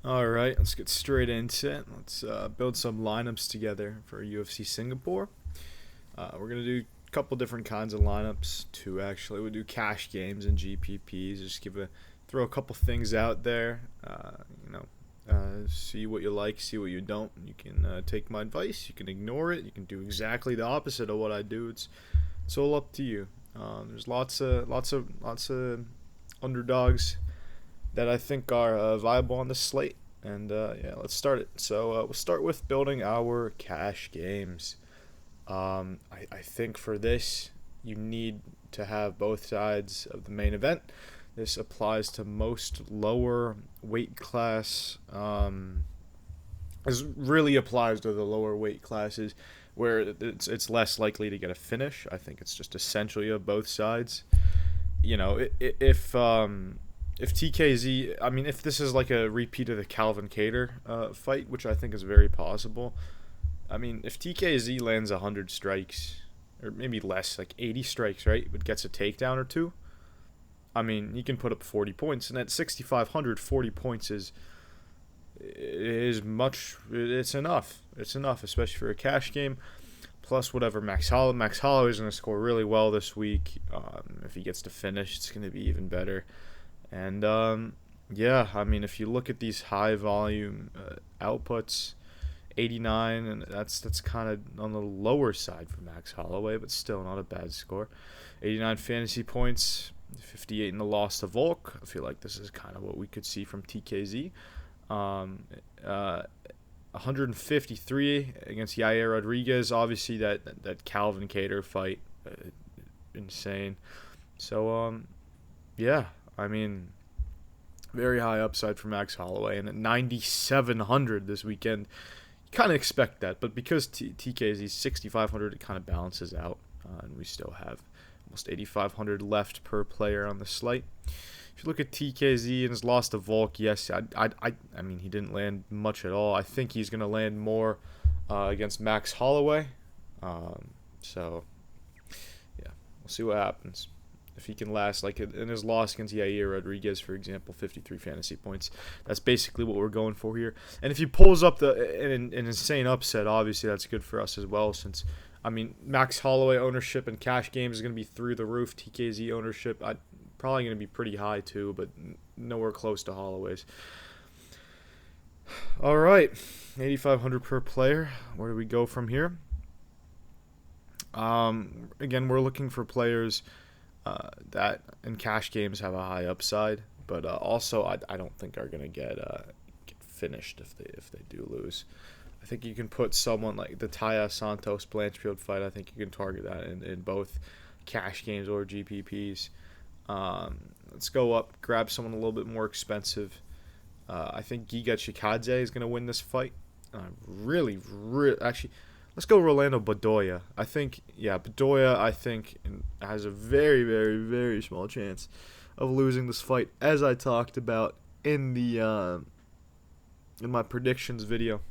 Alright, let's get straight into it. Let's build some lineups together for UFC Singapore. We're going to do a couple different kinds of lineups too, actually. We'll do cash games and GPPs. Just throw a couple things out there. See what you like, see what you don't. You can take my advice, you can ignore it, you can do exactly the opposite of what I do. It's all up to you. There's lots of underdogs that I think are viable on the slate. And yeah, let's start it. So we'll start with building our cash games. I think for this, you need to have both sides of the main event. This applies to most lower weight class. This really applies to the lower weight classes where it's less likely to get a finish. I think it's just essential you have both sides. You know, if TKZ, I mean, if this is like a repeat of the Calvin Kattar fight, which I think is very possible. I mean, if TKZ lands 100 strikes, or maybe less, like 80 strikes, right, but gets a takedown or two, I mean, he can put up 40 points. And at 6,500, 40 points is much. It's enough. It's enough, especially for a cash game. Plus, whatever Max Holloway is going to score really well this week. If he gets to finish, it's going to be even better. And yeah, I mean, if you look at these high volume outputs, 89, and that's kind of on the lower side for Max Holloway, but still not a bad score. 89 fantasy points, 58 in the loss to Volk. I feel like this is kind of what we could see from TKZ. 153 against Yair Rodriguez. Obviously, that Calvin Kattar fight, insane. So yeah, I mean, very high upside for Max Holloway, and at 9,700 this weekend, you kind of expect that. But because TKZ's 6,500, it kind of balances out, and we still have almost 8,500 left per player on the slate. If you look at TKZ and his loss to Volk, yes, I mean, he didn't land much at all. I think he's going to land more against Max Holloway. So, yeah, we'll see what happens. If he can last, like in his loss against Yair Rodriguez, for example, 53 fantasy points. That's basically what we're going for here. And if he pulls up an insane upset, obviously that's good for us as well, since, I mean, Max Holloway ownership and cash games is going to be through the roof. TKZ ownership, probably going to be pretty high too, but nowhere close to Holloway's. All right, 8,500 per player. Where do we go from here? Again, we're looking for players that in cash games have a high upside, but also I don't think are going to get finished if they do lose. I think you can put someone like the Taya Santos Blanchfield fight. I think you can target that in both cash games or GPPs. Let's go up, grab someone a little bit more expensive. I think Giga Chikadze is going to win this fight. Really, actually, let's go Rolando Bedoya. Bedoya, I think, has a very, very, very small chance of losing this fight, as I talked about in my predictions video.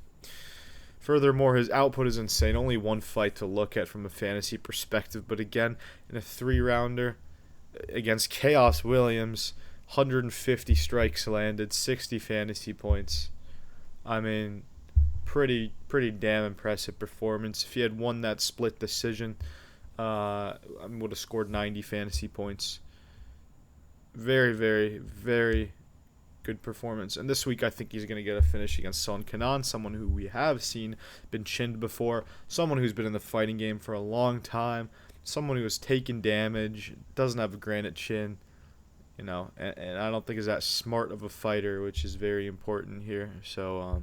Furthermore, his output is insane. Only one fight to look at from a fantasy perspective, but again, in a 3-rounder against Chaos Williams, 150 strikes landed, 60 fantasy points. I mean, pretty damn impressive performance. If he had won that split decision, would have scored 90 fantasy points. Very, very, very good performance. And this week, I think he's going to get a finish against Son Kanan, someone who we have seen been chinned before, someone who's been in the fighting game for a long time, someone who has taken damage, doesn't have a granite chin, and I don't think is that smart of a fighter, which is very important here. So,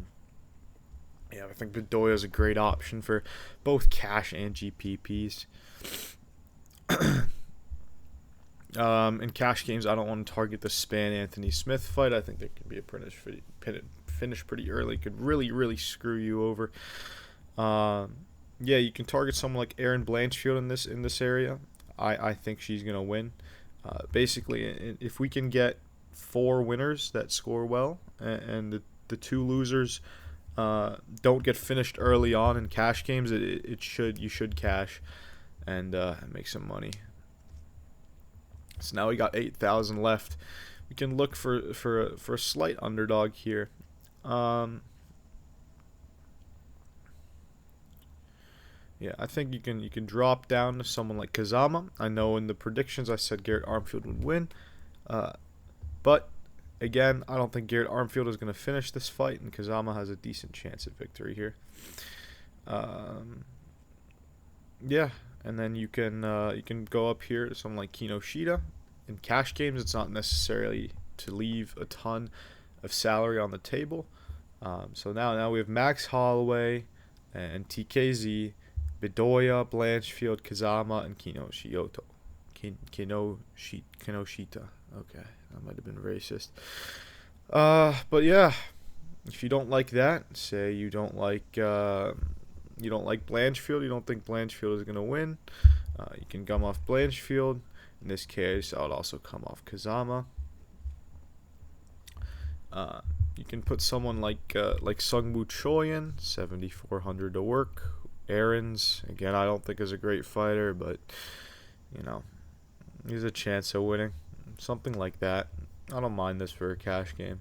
yeah, I think Bedoya is a great option for both cash and GPPs. In cash games, I don't want to target the Span Anthony Smith fight. I think there can be a finish pretty early. Could really, really screw you over. Yeah, you can target someone like Erin Blanchfield in this area. I think she's gonna win. Basically, if we can get 4 winners that score well, and the 2 losers don't get finished early on in cash games, you should cash and make some money. So now we got 8,000 left. We can look for a slight underdog here. Yeah, I think you can drop down to someone like Kazama. I know in the predictions I said Garrett Armfield would win, but again, I don't think Garrett Armfield is going to finish this fight, and Kazama has a decent chance at victory here. Yeah, and then you can go up here to someone like Kinoshita. In cash games, it's not necessarily to leave a ton of salary on the table. So now we have Max Holloway and TKZ, Bedoya, Blanchfield, Kazama, and Kinoshita. Okay, that might have been racist. But yeah, if you don't like that, say you don't like Blanchfield, you don't think Blanchfield is gonna win, you can come off Blanchfield. In this case, I would also come off Kazama. You can put someone like Sungwoo Choi in, 7,400 to work. Aarons, again, I don't think is a great fighter, but he's a chance of winning. Something like that. I don't mind this for a cash game.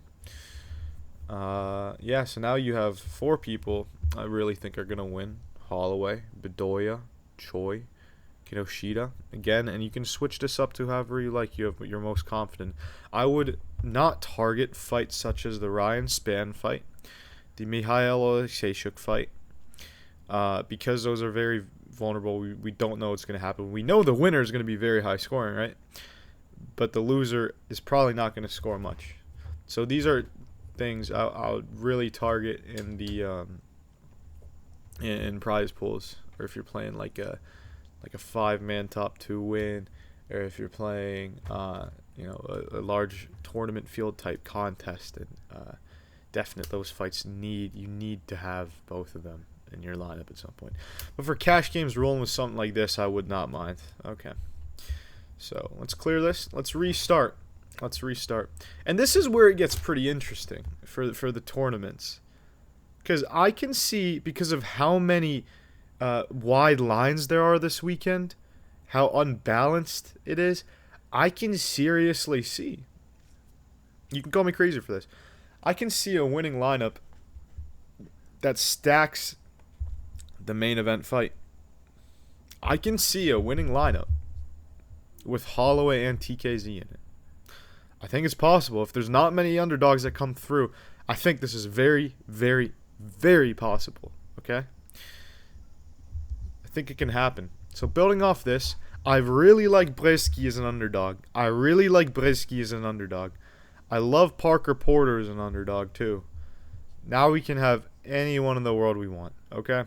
Yeah, so now you have 4 people I really think are going to win. Holloway, Bedoya, Choi, Kinoshita. Again, and you can switch this up to however you like. You're most confident. I would not target fights such as the Ryan Spann fight, the Mikhail Oleksiejczuk fight, because those are very vulnerable. We don't know what's going to happen. We know the winner is going to be very high scoring, right? But the loser is probably not going to score much. So these are things I would really target in the in prize pools, or if you're playing like a 5-man top 2 win, or if you're playing a large tournament field type contest. And definite those fights you need to have both of them in your lineup at some point. But for cash games, rolling with something like this, I would not mind. Okay, so let's clear this. Let's restart. And this is where it gets pretty interesting for the tournaments, because I can see, because of how many wide lines there are this weekend, how unbalanced it is, I can seriously see, you can call me crazy for this, I can see a winning lineup that stacks the main event fight. I can see a winning lineup with Holloway and TKZ in it. I think it's possible. If there's not many underdogs that come through, I think this is very, very, very possible. Okay? I think it can happen. So building off this, I really like Bresky as an underdog. I love Parker Porter as an underdog too. Now we can have anyone in the world we want. Okay?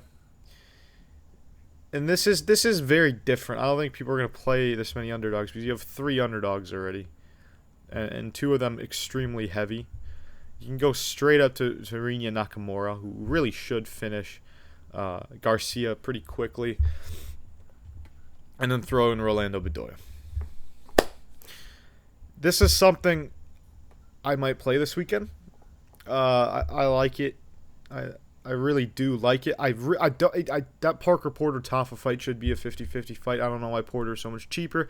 And this is very different. I don't think people are going to play this many underdogs, because you have 3 underdogs already, and 2 of them extremely heavy. You can go straight up to Rinya Nakamura, who really should finish Garcia pretty quickly, and then throw in Rolando Bedoya. This is something I might play this weekend. I like it. I really do like it. That Parker Porter Tafa fight should be a 50-50 fight. I don't know why Porter is so much cheaper.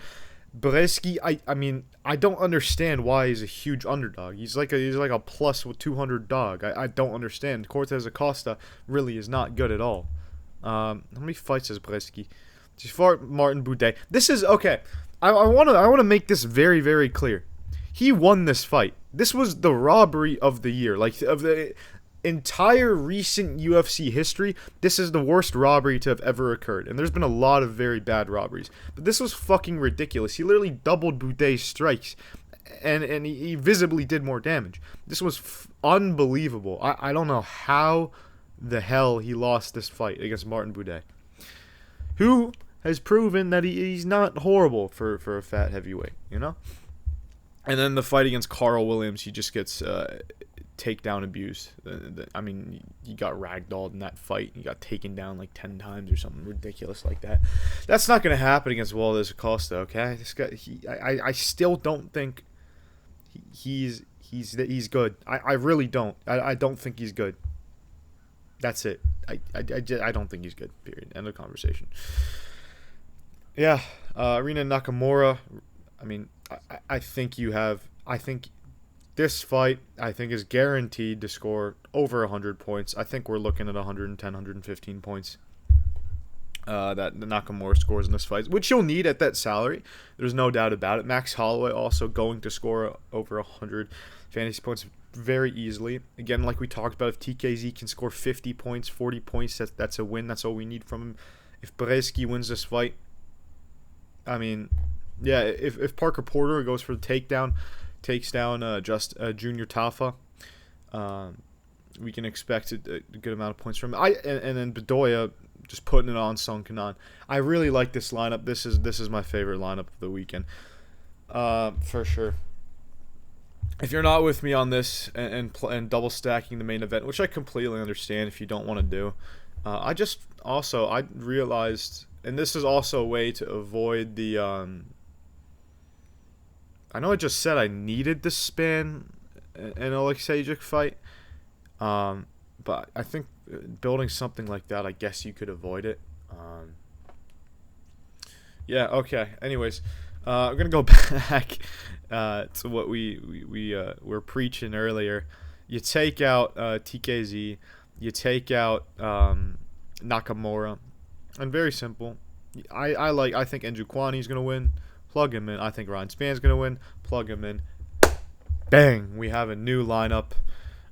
Bresky, I mean, I don't understand why he's a huge underdog. He's like a plus with 200 dog. I don't understand. Cortez Acosta really is not good at all. How many fights has Bresky? He's fought Martin Boudet. This is okay. I want to make this very, very clear. He won this fight. This was the robbery of the year. Like, of the entire recent UFC history, this is the worst robbery to have ever occurred. And there's been a lot of very bad robberies, but this was fucking ridiculous. He literally doubled Boudet's strikes, and he visibly did more damage. This was unbelievable. I don't know how the hell he lost this fight against Martin Boudet, who has proven that he's not horrible for a fat heavyweight, And then the fight against Carl Williams, he just gets takedown abused. I mean, he got ragdolled in that fight. He got taken down like 10 times or something ridiculous like that. That's not going to happen against Waldes Acosta, okay? This guy, I still don't think he's good. I really don't. I don't think he's good. That's it. I don't think he's good, period. End of conversation. Yeah, Arina Nakamura, I mean, I think This fight, I think, is guaranteed to score over 100 points. I think we're looking at 110, 115 points that Nakamura scores in this fight, which you'll need at that salary. There's no doubt about it. Max Holloway also going to score over 100 fantasy points very easily. Again, like we talked about, if TKZ can score 50 points, 40 points, that's a win. That's all we need from him. If Brzeski wins this fight, I mean, yeah, if Parker Porter goes for the takedown, takes down Junior Tafa, we can expect a good amount of points from him. And then Bedoya just putting it on Song Kanan. I really like this lineup. This is my favorite lineup of the weekend, for sure. If you're not with me on this and double stacking the main event, which I completely understand if you don't want to do, I realized, and this is also a way to avoid the. I know I just said I needed the Span and Alexejczyk fight, but I think building something like that, I guess you could avoid it. Yeah. Okay. Anyways, I'm gonna go back to what we were preaching earlier. You take out TKZ, you take out Nakamura, and very simple. I think Njukwani's gonna win. Plug him in. I think Ryan Span's gonna win. Plug him in. Bang! We have a new lineup,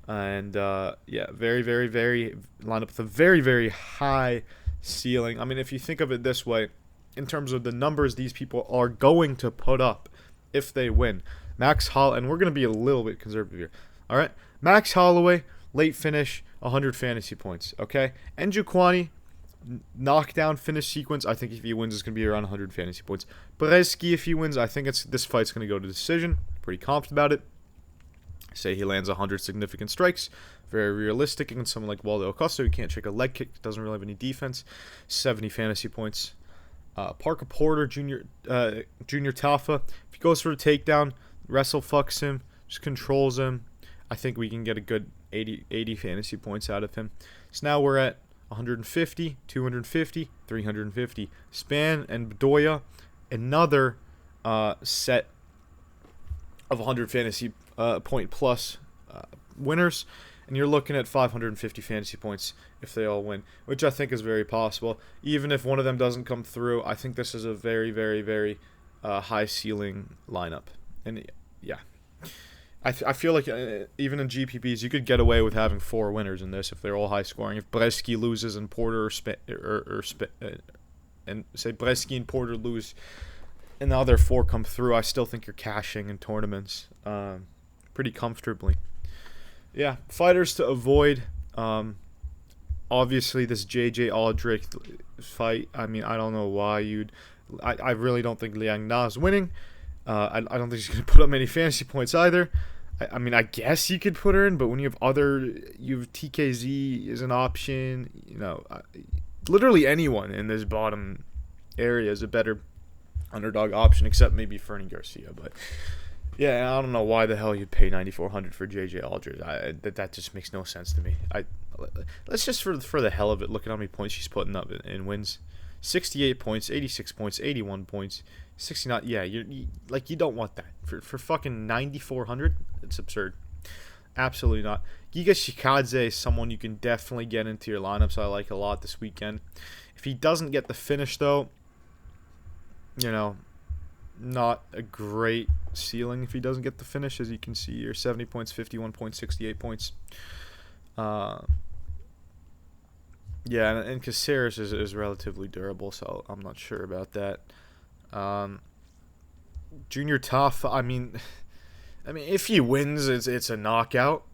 and very, very, very lineup with a very, very high ceiling. I mean, if you think of it this way, in terms of the numbers these people are going to put up if they win, Max Holloway, and we're gonna be a little bit conservative here. All right, Max Holloway, late finish, 100 fantasy points. Okay, Njukwani, knockdown finish sequence. I think if he wins, it's going to be around 100 fantasy points. Brzeski, if he wins, I think this fight's going to go to decision. Pretty confident about it. Say he lands 100 significant strikes. Very realistic against someone like Waldo Acosta, who can't check a leg kick, doesn't really have any defense. 70 fantasy points. Parker Porter, Junior Tafa, if he goes for a takedown, wrestle fucks him, just controls him, I think we can get a good 80 fantasy points out of him. So now we're at 150, 250, 350. Span and Bedoya, another set of 100 fantasy point plus winners, and you're looking at 550 fantasy points if they all win, which I think is very possible. Even if one of them doesn't come through, I think this is a very, very, very high ceiling lineup. And yeah, I feel like even in GPPs, you could get away with having 4 winners in this if they're all high scoring. If Brzeski loses and Porter and say Brzeski and Porter lose, and the other 4 come through, I still think you're cashing in tournaments pretty comfortably. Yeah, fighters to avoid. Obviously, this JJ Aldrich fight. I mean, I don't know why you'd. I really don't think Liang Na is winning. I don't think he's going to put up many fantasy points either. I mean, I guess you could put her in, but when you have TKZ is an option, literally anyone in this bottom area is a better underdog option, except maybe Fernie Garcia. But yeah, I don't know why the hell you'd pay $9,400 for JJ Aldrich. That just makes no sense to me. Let's just for the hell of it look at how many points she's putting up in wins. 68 points, 86 points, 81 points, 69. Yeah, you don't want that for fucking 9,400. It's absurd. Absolutely not. Giga Shikadze is someone you can definitely get into your lineups. I like a lot this weekend. If he doesn't get the finish though, not a great ceiling if he doesn't get the finish. As you can see here, 70 points, 51 points, 68 points. Yeah, and Caceres is relatively durable, so I'm not sure about that. Junior Tafa, I mean, if he wins, it's a knockout.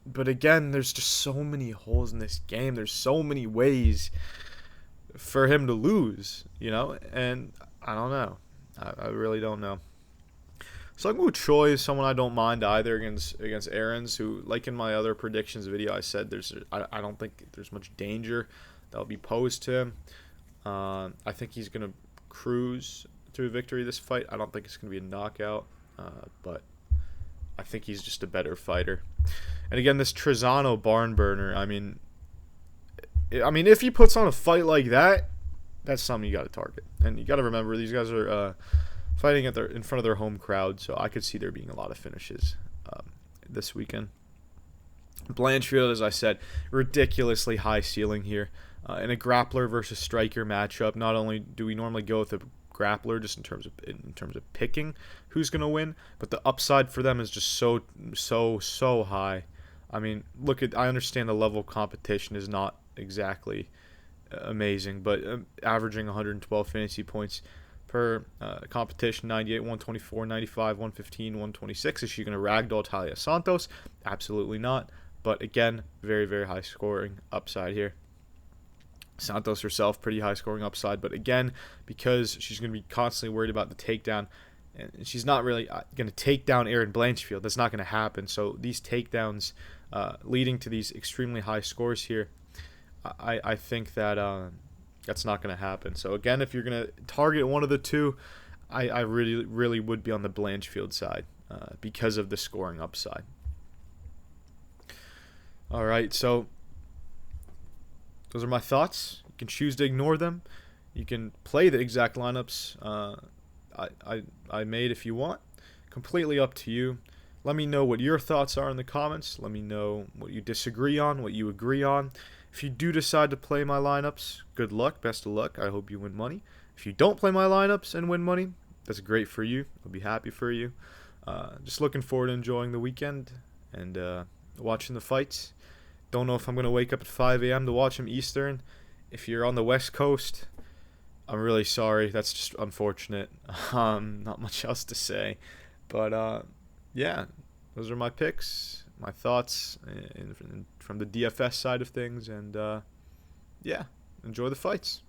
But again, there's just so many holes in this game. There's so many ways for him to lose, and I don't know. I really don't know. Sungwoo Choi is someone I don't mind either against Aarons, who, like in my other predictions video, I said I don't think there's much danger that will be posed to him. I think he's going to cruise to a victory this fight. I don't think it's going to be a knockout, but I think he's just a better fighter. And again, this Trezano barn burner, I mean, if he puts on a fight like that, that's something you got to target. And you got to remember, these guys are fighting in front of their home crowd, so I could see there being a lot of finishes this weekend. Blanchfield, as I said, ridiculously high ceiling here. In a grappler versus striker matchup, not only do we normally go with a grappler just in terms of picking who's going to win, but the upside for them is just so high. I mean, I understand the level of competition is not exactly amazing, but averaging 112 fantasy points per competition, 98, 124, 95, 115, 126. Is she going to ragdoll Talia Santos? Absolutely not. But again, very, very high scoring upside here. Santos herself, pretty high scoring upside. But again, because she's going to be constantly worried about the takedown, and she's not really going to take down Erin Blanchfield. That's not going to happen. So these takedowns leading to these extremely high scores here, I think that that's not going to happen. So again, if you're going to target one of the two, I really, really would be on the Blanchfield side because of the scoring upside. All right, so those are my thoughts. You can choose to ignore them. You can play the exact lineups I made if you want. Completely up to you. Let me know what your thoughts are in the comments. Let me know what you disagree on, what you agree on. If you do decide to play my lineups, good luck, best of luck. I hope you win money. If you don't play my lineups and win money, that's great for you. I'll be happy for you. Just looking forward to enjoying the weekend and watching the fights. Don't know if I'm going to wake up at 5 a.m. to watch them Eastern. If you're on the West Coast, I'm really sorry. That's just unfortunate. Not much else to say. But, yeah, those are my picks, my thoughts from the DFS side of things. And, yeah, enjoy the fights.